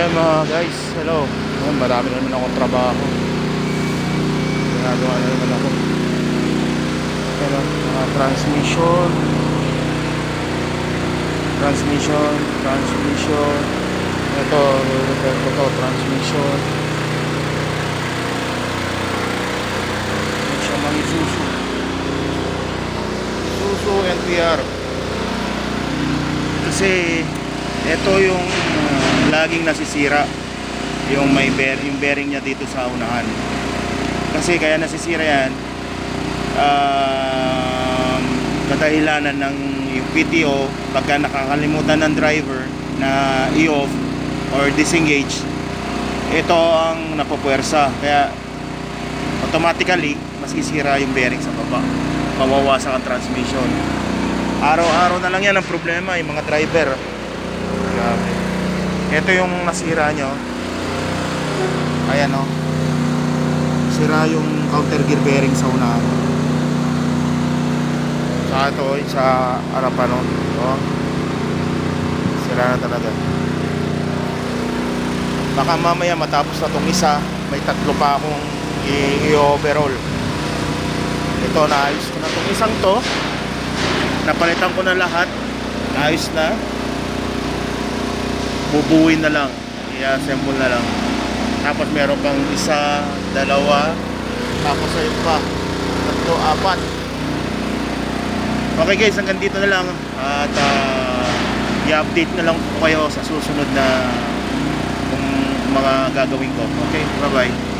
Ayan mga guys, hello. Ayan, marami na naman akong trabaho. Ginagawa na naman ako. Ayan, mga transmission. Ito, transmission. Ito siya mga Isuzu NPR. Kasi ito yung laging nasisira, yung yung bearing niya dito sa unahan. Kasi kaya nasisira yan, kadahilanan ng yung PTO pagka nakakalimutan ng driver na i-off or disengage, ito ang napupuwersa, kaya automatically masisira yung bearing sa baba, mawawasak ang transmission. Araw-araw na lang yan ang problema yung mga driver. Grabe. Ito yung nasira nyo. Ayan o, sira yung counter gear bearing sa unahan. Sa ito, sa harapan o, sira na talaga. Baka mamaya matapos na itong isa, may tatlo pa akong i-overall. Ito, naayos ko na itong isang to, napalitan ko na lahat, naayos na. Bubuuin na lang, i-assemble na lang. Tapos meron pang isa, dalawa, tapos ayun pa, tatlo, apat. Okay guys, hanggang dito na lang. At i-update na lang po kayo sa susunod na kung mga gagawin ko. Okay, bye bye.